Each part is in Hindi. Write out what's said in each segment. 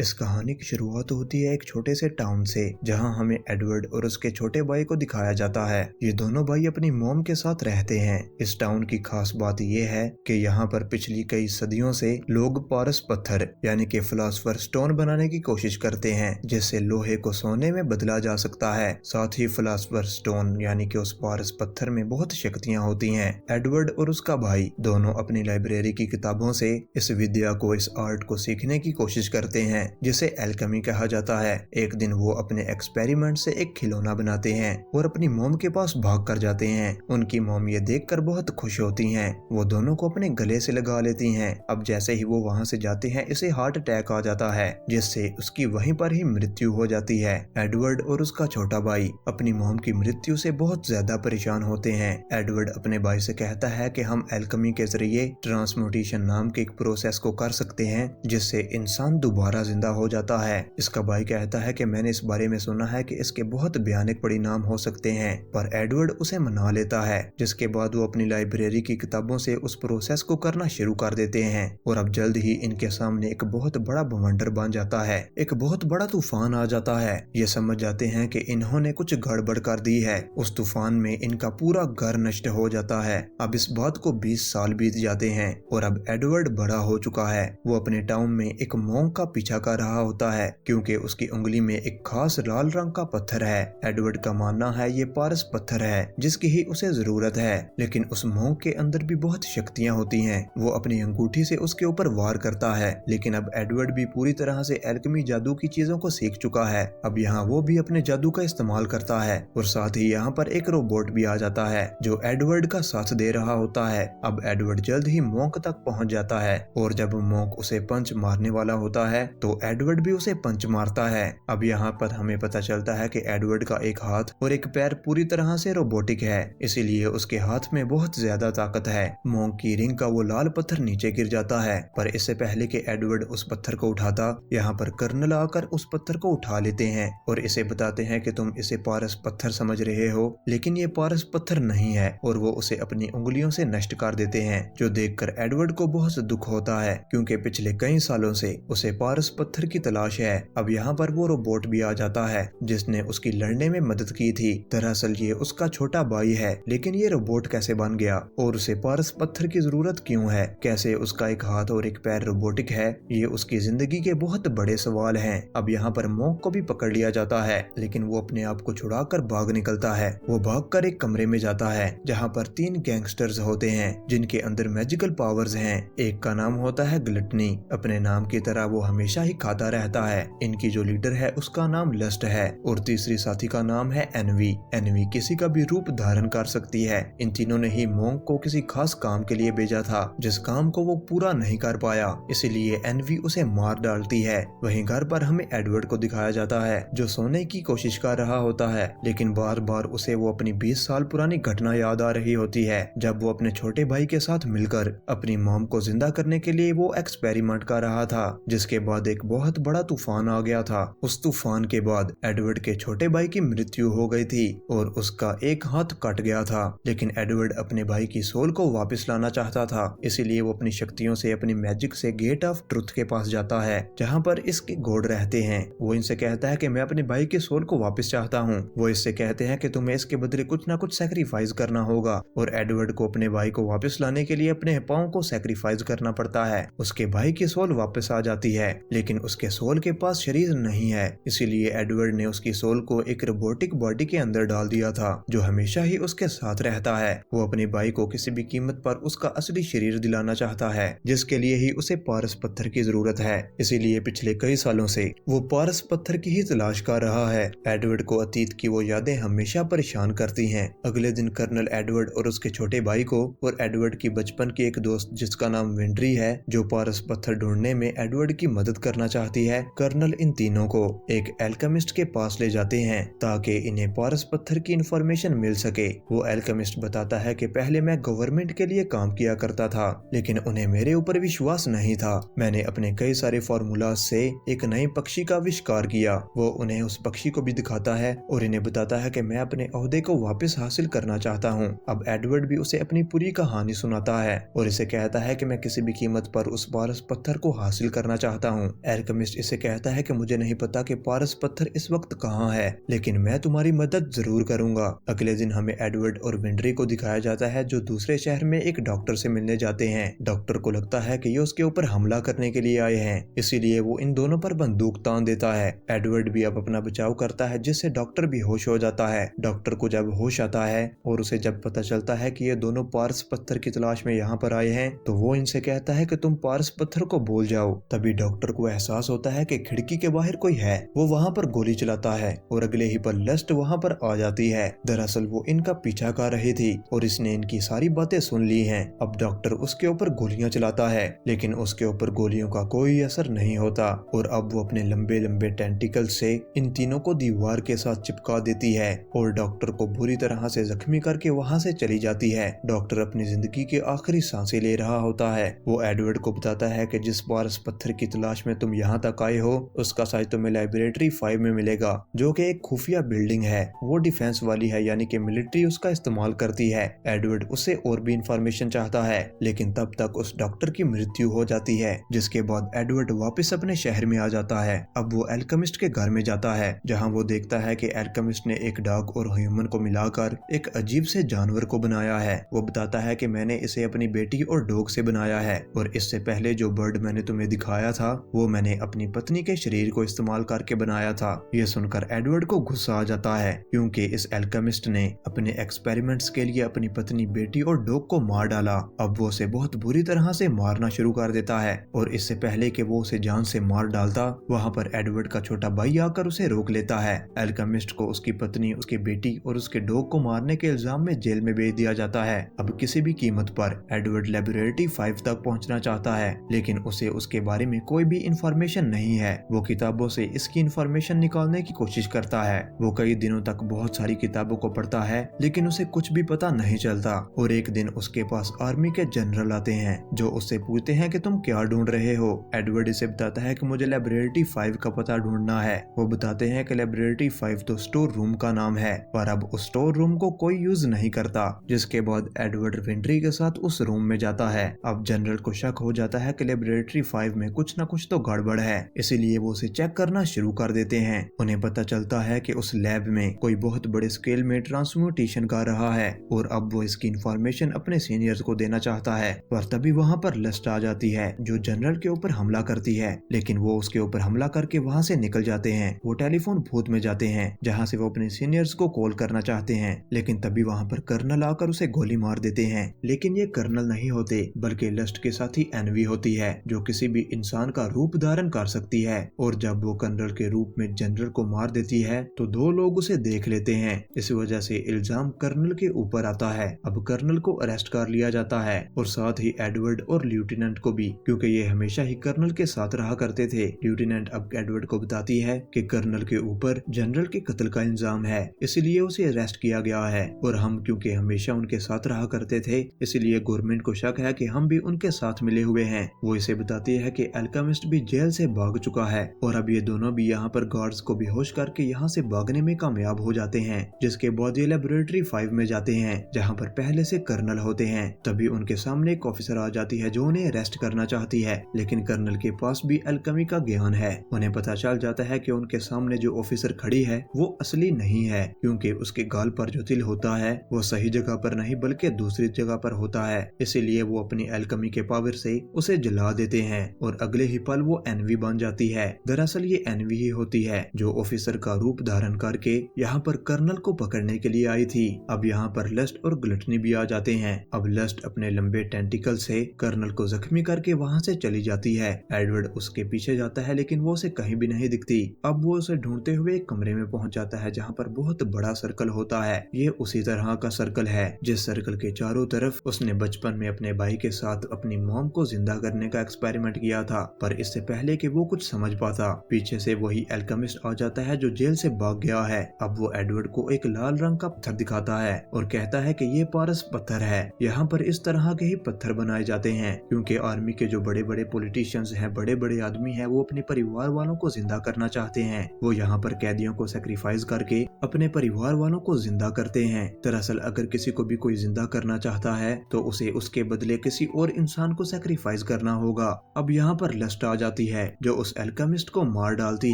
इस कहानी की शुरुआत होती है एक छोटे से टाउन से, जहां हमें एडवर्ड और उसके छोटे भाई को दिखाया जाता है। ये दोनों भाई अपनी मॉम के साथ रहते हैं। इस टाउन की खास बात ये है कि यहाँ पर पिछली कई सदियों से लोग पारस पत्थर यानी कि फिलॉसफर स्टोन बनाने की कोशिश करते हैं, जिससे लोहे को सोने में बदला जा सकता है। साथ ही फिलॉसफर स्टोन यानी कि उस पारस पत्थर में बहुत शक्तियाँ होती हैं। एडवर्ड और उसका भाई दोनों अपनी लाइब्रेरी की किताबों से इस विद्या को, इस आर्ट को सीखने की कोशिश करते हैं, जिसे एल्केमी कहा जाता है। एक दिन वो अपने एक्सपेरिमेंट से एक खिलौना बनाते हैं और अपनी मॉम के पास भाग कर जाते हैं। उनकी मॉम ये देखकर बहुत खुश होती हैं। वो दोनों को अपने गले से लगा लेती हैं। अब जैसे ही वो वहाँ से जाते हैं, इसे हार्ट अटैक आ जाता है, जिससे उसकी वहीं पर ही मृत्यु हो जाती है। एडवर्ड और उसका छोटा भाई अपनी मॉम की मृत्यु से बहुत ज्यादा परेशान होते हैं। एडवर्ड अपने भाई से कहता है कि हम एल्केमी के जरिए ट्रांसम्यूटेशन नाम के एक प्रोसेस को कर सकते हैं, जिससे इंसान दोबारा जिंदा हो जाता है। इसका भाई कहता है कि मैंने इस बारे में सुना है कि इसके बहुत भयानक परिणाम हो सकते हैं, पर एडवर्ड उसे मना लेता है। जिसके बाद वो अपनी लाइब्रेरी की किताबों से उस प्रोसेस को करना शुरू कर देते हैं और अब जल्द ही इनके सामने एक बहुत बड़ा बवंडर बन जाता है। एक बहुत बड़ा तूफान आ जाता है। ये समझ जाते हैं कि इन्होंने कुछ गड़बड़ कर दी है। उस तूफान में इनका पूरा घर नष्ट हो जाता है। अब इस बात को 20 साल बीत जाते हैं और अब एडवर्ड बड़ा हो चुका है। वो अपने टाउन में एक मॉन्क का पीछा कर रहा होता है, क्योंकि उसकी उंगली में एक खास लाल रंग का पत्थर है। एडवर्ड का मानना है ये पारस पत्थर है, जिसकी ही उसे जरूरत है। लेकिन उस मॉन्क के अंदर भी बहुत शक्तियां होती हैं। वो अपनी अंगूठी से उसके ऊपर वार करता है, लेकिन अब एडवर्ड भी पूरी तरह से एल्केमी जादू की चीजों को सीख चुका है। अब यहाँ वो भी अपने जादू का इस्तेमाल करता है और साथ ही यहाँ पर एक रोबोट भी आ जाता है जो एडवर्ड का साथ दे रहा होता है। अब एडवर्ड जल्द ही मॉन्क तक पहुँच जाता है और जब मॉन्क उसे पंच मारने वाला होता है तो एडवर्ड भी उसे पंच मारता है। अब यहाँ पर हमें पता चलता है कि एडवर्ड का एक हाथ और एक पैर पूरी तरह से रोबोटिक है, इसीलिए उसके हाथ में बहुत ज्यादा ताकत है। मॉन्क की रिंग का वो लाल पत्थर नीचे गिर जाता है, पर इससे पहले कि एडवर्ड उस पत्थर को उठाता, यहाँ पर कर्नल आकर उस पत्थर को उठा लेते हैं और इसे बताते हैं कि तुम इसे पारस पत्थर समझ रहे हो, लेकिन ये पारस पत्थर नहीं है, और वो उसे अपनी उंगलियों से नष्ट कर देते हैं। जो देखकर एडवर्ड को बहुत दुख होता है, क्योंकि पिछले कई सालों से उसे पारस पत्थर की तलाश है। अब यहाँ पर वो रोबोट भी आ जाता है जिसने उसकी लड़ने में मदद की थी। दरअसल ये उसका छोटा भाई है, लेकिन ये रोबोट कैसे बन गया और उसे पारस पत्थर की जरूरत क्यों है, कैसे उसका एक हाथ और एक पैर रोबोटिक है, ये उसकी जिंदगी के बहुत बड़े सवाल हैं। अब यहाँ पर मॉन्क को भी पकड़ लिया जाता है, लेकिन वो अपने आप को छुड़ाकर भाग निकलता है। वो भागकर एक कमरे में जाता है जहाँ पर 3 गैंगस्टर्स होते हैं जिनके अंदर मैजिकल पावर्स हैं। एक का नाम होता है ग्लटनी, अपने नाम की तरह वो हमेशा ही खाता रहता है। इनकी जो लीडर है उसका नाम लस्ट है और तीसरी साथी का नाम है एनवी। एनवी किसी का भी रूप धारण कर सकती है। इन तीनों ने ही मॉन्क को किसी खास काम के लिए भेजा था, जिस काम को वो पूरा नहीं कर पाया, इसीलिए एनवी उसे मार डालती है। वहीं घर पर हमें एडवर्ड को दिखाया जाता है जो सोने की कोशिश कर रहा होता है, लेकिन बार बार उसे वो अपनी 20 साल पुरानी घटना याद आ रही होती है, जब वो अपने छोटे भाई के साथ मिलकर अपनी मॉम को जिंदा करने के लिए वो एक्सपेरिमेंट कर रहा था, जिसके बाद एक बहुत बड़ा तूफान आ गया था। उस तूफान के बाद एडवर्ड के छोटे भाई की मृत्यु हो गई थी और उसका एक हाथ कट गया था, लेकिन एडवर्ड अपने भाई की सोल को वापस लाना चाहता था, इसीलिए वो अपनी शक्तियों से, अपनी मैजिक से गेट ऑफ ट्रुथ के पास जाता है, जहाँ पर इसके गॉड रहते हैं। वो इनसे कहता है कि मैं अपने भाई की सोल को वापस चाहता हूँ। वो इससे कहते हैं कि तुम्हें इसके बदले कुछ ना कुछ सैक्रिफाइस करना होगा, और एडवर्ड को अपने भाई को वापस लाने के लिए अपने पाँव को सैक्रिफाइस करना पड़ता है। उसके भाई की सोल वापस आ जाती है, लेकिन उसके सोल के पास शरीर नहीं है, इसीलिए एडवर्ड ने उसकी सोल को एक रोबोटिक बॉडी के अंदर डाल दिया था, जो हमेशा ही उसके साथ रहता है। वो अपने भाई को किसी भी कीमत पर उसका असली शरीर दिलाना चाहता है, जिसके लिए ही उसे पारस पत्थर की जरूरत है। इसीलिए पिछले कई सालों से वो पारस पत्थर की ही तलाश कर रहा है। एडवर्ड को अतीत की वो यादें हमेशा परेशान करती हैं। अगले दिन कर्नल एडवर्ड और उसके छोटे भाई को और एडवर्ड की बचपन की एक दोस्त जिसका नाम विंड्री है, जो पारस पत्थर ढूंढने में एडवर्ड की मदद करना चाहती है, कर्नल इन तीनों को एक एल्केमिस्ट के पास ले जाते हैं ताकि इन्हें पारस पत्थर की इंफॉर्मेशन मिल सके। वो एल्केमिस्ट बताता है कि पहले मैं गवर्नमेंट के लिए काम किया करता था, लेकिन उन्हें मेरे ऊपर विश्वास नहीं था। मैंने अपने कई सारे फॉर्मूला से एक नए पक्षी का आविष्कार किया। वो उन्हें उस पक्षी को भी दिखाता है और इन्हें बताता है कि मैं अपने ओहदे को वापस हासिल करना चाहता हूँ। अब एडवर्ड भी उसे अपनी पूरी कहानी सुनाता है और इसे कहता है कि मैं किसी भी कीमत पर उस पारस पत्थर को हासिल करना चाहता हूँ। एल्केमिस्ट इसे कहता है कि मुझे नहीं पता कि पारस पत्थर इस वक्त कहाँ है, लेकिन मैं तुम्हारी मदद जरूर करूंगा। अगले दिन हमें एडवर्ड और विंड्री को दिखाया जाता है जो दूसरे शहर में एक डॉक्टर से मिलने जाते हैं। डॉक्टर को लगता है कि ये उसके ऊपर हमला करने के लिए आए हैं, इसीलिए वो इन दोनों पर बंदूक तान देता है। एडवर्ड भी अब अपना बचाव करता है जिससे डॉक्टर भी होश हो जाता है। डॉक्टर को जब होश आता है और उसे जब पता चलता है कि ये दोनों पारस पत्थर की तलाश में यहाँ पर आए हैं, तो वो इनसे कहता है कि तुम पारस पत्थर को भूल जाओ। तभी डॉक्टर को एहसास होता है कि खिड़की के बाहर कोई है। वो वहाँ पर गोली चलाता है और अगले ही पल लस्ट वहाँ पर आ जाती है। दरअसल वो इनका पीछा कर रही थी और इसने इनकी सारी बातें सुन ली हैं। अब डॉक्टर उसके ऊपर गोलियां चलाता है, लेकिन उसके ऊपर गोलियों का कोई असर नहीं होता और अब वो अपने लंबे लंबे टेंटिकल से इन तीनों को दीवार के साथ चिपका देती है और डॉक्टर को बुरी तरह से जख्मी करके वहाँ से चली जाती है। डॉक्टर अपनी जिंदगी की आखिरी सांसें ले रहा होता है। वो एडवर्ड को बताता है कि जिस पारस पत्थर की तलाश में तुम यहाँ तक आए हो उसका साइज तुम्हें लाइब्रेटरी 5 में मिलेगा, जो कि एक खुफिया बिल्डिंग है। वो डिफेंस वाली है, यानी कि मिलिट्री उसका इस्तेमाल करती है। एडवर्ड उससे और भी इंफॉर्मेशन चाहता है, लेकिन तब तक उस डॉक्टर की मृत्यु हो जाती है, जिसके बाद एडवर्ड वापस अपने शहर में आ जाता है। अब वो एल्केमिस्ट के घर में जाता है, जहाँ वो देखता है कि एल्केमिस्ट ने एक डॉग और ह्यूमन को मिलाकर एक अजीब से जानवर को बनाया है। वो बताता है कि मैंने इसे अपनी बेटी और डॉग से बनाया है और इससे पहले जो बर्ड मैंने तुम्हें दिखाया था वो मैंने अपनी पत्नी के शरीर को इस्तेमाल करके बनाया था। ये सुनकर एडवर्ड को गुस्सा आ जाता है, क्योंकि इस एल्केमिस्ट ने अपने एक्सपेरिमेंट्स के लिए अपनी पत्नी, बेटी और डॉग को मार डाला। अब वो उसे बहुत बुरी तरह से मारना शुरू कर देता है और इससे पहले कि वो उसे जान से मार डालता, वहाँ पर एडवर्ड का छोटा भाई आकर उसे रोक लेता है। एल्केमिस्ट को उसकी पत्नी, उसकी बेटी और उसके डॉग को मारने के इल्जाम में जेल में भेज दिया जाता है। अब किसी भी कीमत पर एडवर्ड लैबोरेटरी 5 तक पहुंचना चाहता है, लेकिन उसे उसके बारे में कोई भी इंफॉर्मेशन नहीं है। वो किताबों से इसकी इंफॉर्मेशन निकालने की कोशिश करता है। वो कई दिनों तक बहुत सारी किताबों को पढ़ता है, लेकिन उसे कुछ भी पता नहीं चलता। और एक दिन उसके पास आर्मी के जनरल आते हैं जो उससे पूछते हैं कि तुम क्या ढूंढ रहे हो। एडवर्ड इसे बताता है कि मुझे लैबोरेटरी 5 का पता ढूंढना है। वो बताते हैं कि लैबोरेटरी 5 तो स्टोर रूम का नाम है, पर अब उस स्टोर रूम को कोई यूज नहीं करता। जिसके बाद एडवर्ड विंड्री के साथ उस रूम में जाता है। अब जनरल को शक हो जाता है कि लैबोरेटरी 5 में कुछ न कुछ तो गड़बड़ है, इसीलिए वो उसे चेक करना शुरू कर देते हैं। उन्हें पता चलता है कि उस लैब में कोई बहुत बड़े स्केल में ट्रांसम्यूटेशन कर रहा है और अब वो इसकी इंफॉर्मेशन अपने सीनियर्स को देना चाहता है। पर तभी वहाँ पर लस्ट आ जाती है जो जनरल के ऊपर हमला करती है, लेकिन वो उसके ऊपर हमला करके वहाँ से निकल जाते हैं। वो टेलीफोन बूथ में जाते हैं जहाँ से वो अपने सीनियर्स को कॉल करना चाहते हैं, लेकिन तभी वहाँ पर कर्नल आकर उसे गोली मार देते हैं। लेकिन ये कर्नल नहीं होते, बल्कि लस्ट के साथ ही एनवी होती है जो किसी भी इंसान का रूप धारण कर सकती है। और जब वो कर्नल के रूप में जनरल को मार देती है तो 2 लोग उसे देख लेते हैं। इस वजह से इल्जाम कर्नल के ऊपर आता है। अब कर्नल को अरेस्ट कर लिया जाता है और साथ ही एडवर्ड और लेफ्टिनेंट को भी, क्योंकि ये हमेशा ही कर्नल के साथ रहा करते थे। लेफ्टिनेंट अब एडवर्ड को बताती है कि कर्नल के ऊपर जनरल के कत्ल का इल्जाम है, इसलिए उसे अरेस्ट किया गया है और हम क्योंकि हमेशा उनके साथ रहा करते थे, इसलिए गवर्नमेंट को शक है कि हम भी उनके साथ मिले हुए हैं। वो इसे बताती है कि एल्केमिस्ट भी जेल से भाग चुका है और अब ये दोनों भी यहाँ पर गार्ड्स को बेहोश करके यहाँ से भागने में कामयाब हो जाते हैं। जिसके बाद ये लैबोरेटरी 5 में जाते हैं जहाँ पर पहले से कर्नल होते हैं। तभी उनके सामने एक ऑफिसर आ जाती है जो उन्हें अरेस्ट करना चाहती है, लेकिन कर्नल के पास भी एल्केमी का ज्ञान है। उन्हें पता चल जाता है कि उनके सामने जो ऑफिसर खड़ी है वो असली नहीं है, क्योंकि उसके गाल पर जो तिल होता है वो सही जगह पर नहीं बल्कि दूसरी जगह पर होता है। इसीलिए वो अपनी एल्केमी के पावर से उसे जला देते हैं और अगले ही पल वो एनवी बन जाती है। दरअसल ये एनवी ही होती है जो ऑफिसर का रूप धारण करके यहाँ पर कर्नल को पकड़ने के लिए आई थी। अब यहाँ पर लस्ट और ग्लटनी भी आ जाते हैं। अब लस्ट अपने लंबे टेंटिकल से कर्नल को जख्मी करके वहाँ से चली जाती है। एडवर्ड उसके पीछे जाता है, लेकिन वो उसे कहीं भी नहीं दिखती। अब वो उसे ढूंढते हुए एक कमरे में पहुंच जाता है जहाँ पर बहुत बड़ा सर्कल होता है। ये उसी तरह का सर्कल है जिस सर्कल के चारों तरफ उसने बचपन में अपने भाई के साथ अपनी मॉम को जिंदा करने का एक्सपेरिमेंट किया था। पर इससे पहले कि वो कुछ समझ पाता, पीछे से वही एल्केमिस्ट आ जाता है जो जेल से भाग गया है। अब वो एडवर्ड को एक लाल रंग का पत्थर दिखाता है और कहता है कि ये पारस पत्थर है। यहाँ पर इस तरह के ही पत्थर बनाए जाते हैं क्योंकि आर्मी के जो बड़े बड़े पॉलिटिशियंस हैं, बड़े बड़े आदमी हैं, वो अपने परिवार वालों को जिंदा करना चाहते हैं। वो यहाँ पर कैदियों को सेक्रीफाइस करके अपने परिवार वालों को जिंदा करते हैं। दरअसल अगर किसी को भी कोई जिंदा करना चाहता है तो उसे उसके बदले किसी और इंसान को सेक्रीफाइस करना होगा। अब यहाँ पर लस्ट आ जाता जाती है जो उस एल्केमिस्ट को मार डालती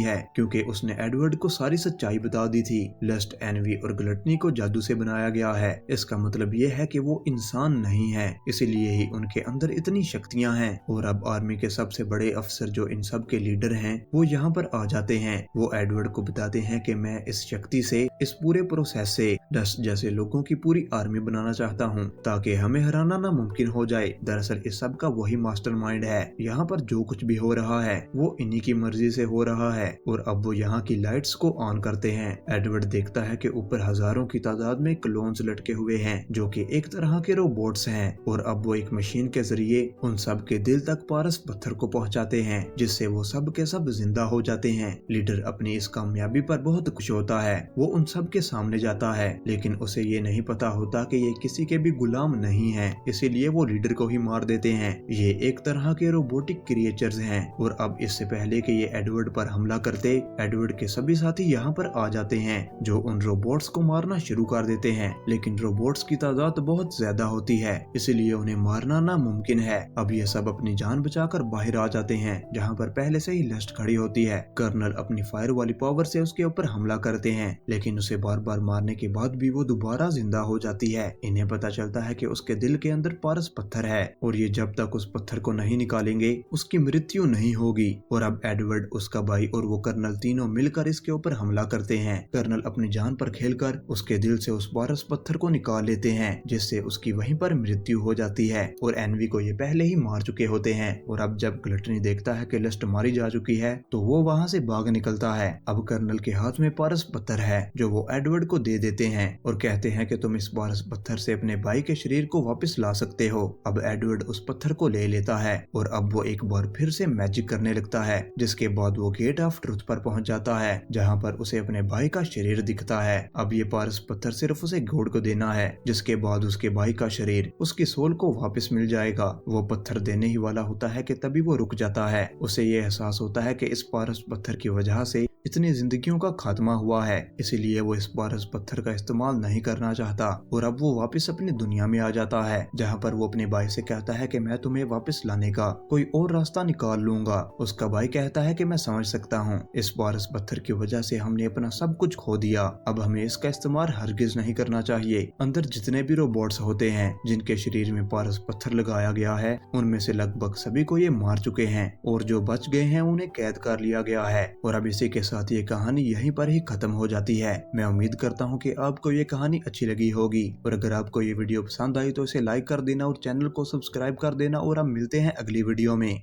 है क्योंकि उसने एडवर्ड को सारी सच्चाई बता दी थी। लस्ट, एनवी और ग्लटनी को जादू से बनाया गया है। इसका मतलब ये है कि वो इंसान नहीं है, इसीलिए ही उनके अंदर इतनी शक्तियां हैं। और अब आर्मी के सबसे बड़े अफसर जो इन सब के लीडर हैं वो यहाँ पर आ जाते हैं। वो एडवर्ड को बताते हैं कि मैं इस शक्ति से, इस पूरे प्रोसेस से डस्ट जैसे लोगों की पूरी आर्मी बनाना चाहता हूँ ताकि हमें हराना नामुमकिन हो जाए। दरअसल इस सब का वही मास्टरमाइंड है। यहाँ पर जो कुछ भी हो रहा है वो इन्हीं की मर्जी से हो रहा है। और अब वो यहाँ की लाइट्स को ऑन करते हैं। एडवर्ड देखता है कि ऊपर हजारों की तादाद में क्लोन्स लटके हुए हैं जो कि एक तरह के रोबोट्स हैं। और अब वो एक मशीन के जरिए उन सब के दिल तक पारस पत्थर को पहुंचाते हैं जिससे वो सब के सब जिंदा हो जाते हैं। लीडर अपनी इस कामयाबी पर बहुत खुश होता है। वो उन सब के सामने जाता है लेकिन उसे ये नहीं पता होता कि ये किसी के भी गुलाम नहीं है, इसीलिए वो लीडर को ही मार देते हैं। ये एक तरह के रोबोटिक क्रिएचर्स हैं। और अब इससे पहले कि ये एडवर्ड पर हमला करते, एडवर्ड के सभी साथी यहाँ पर आ जाते हैं जो उन रोबोट्स को मारना शुरू कर देते हैं। लेकिन रोबोट्स की तादाद बहुत ज्यादा होती है इसलिए उन्हें मारना नामुमकिन है। अब ये सब अपनी जान बचाकर बाहर आ जाते हैं जहाँ पर पहले से ही लस्ट खड़ी होती है। कर्नल अपनी फायर वाली पावर से उसके ऊपर हमला करते हैं लेकिन उसे बार बार मारने के बाद भी वो दोबारा जिंदा हो जाती है। इन्हें पता चलता है कि उसके दिल के अंदर पारस पत्थर है और ये जब तक उस पत्थर को नहीं निकालेंगे उसकी मृत्यु नहीं होगी। और अब एडवर्ड, उसका भाई और वो कर्नल तीनों मिलकर इसके ऊपर हमला करते हैं। कर्नल अपनी जान पर खेलकर उसके दिल से उस पारस पत्थर को निकाल लेते हैं जिससे उसकी वहीं पर मृत्यु हो जाती है। और एनवी को ये पहले ही मार चुके होते हैं। और अब जब ग्लटनी देखता है कि लस्ट मारी जा चुकी है तो वो वहाँ से भाग निकलता है। अब कर्नल के हाथ में पारस पत्थर है जो वो एडवर्ड को दे देते हैं और कहते हैं कि तुम इस पारस पत्थर से अपने भाई के शरीर को वापस ला सकते हो। अब एडवर्ड उस पत्थर को ले लेता है और अब वो एक बार फिर से मैजिक करने लगता है जिसके बाद वो गेट ऑफ ट्रुथ पर पहुंच जाता है जहाँ पर उसे अपने भाई का शरीर दिखता है। अब ये पारस पत्थर सिर्फ उसे घोड़ को देना है जिसके बाद उसके भाई का शरीर उसकी सोल को वापस मिल जाएगा। वो पत्थर देने ही वाला होता है कि तभी वो रुक जाता है। उसे ये एहसास होता है कि इस पारस पत्थर की वजह से इतनी जिंदगियों का खात्मा हुआ है, इसीलिए वो इस पारस पत्थर का इस्तेमाल नहीं करना चाहता। और अब वो वापस अपनी दुनिया में आ जाता है जहाँ पर वो अपने भाई से कहता है कि मैं तुम्हें वापस लाने का कोई और रास्ता निकाल लूंगा। उसका भाई कहता है कि मैं समझ सकता हूँ, इस पारस पत्थर की वजह से हमने अपना सब कुछ खो दिया, अब हमें इसका इस्तेमाल हरगिज नहीं करना चाहिए। अंदर जितने भी रोबोट्स होते हैं जिनके शरीर में पारस पत्थर लगाया गया है उनमें से लगभग सभी को ये मार चुके हैं और जो बच गए हैं उन्हें कैद कर लिया गया है। और अब इसी के साथ ये कहानी यहीं पर ही खत्म हो जाती है। मैं उम्मीद करता हूँ कि आपको ये कहानी अच्छी लगी होगी और अगर आपको ये वीडियो पसंद आई तो इसे लाइक कर देना और चैनल को सब्सक्राइब कर देना और अब मिलते हैं अगली वीडियो में।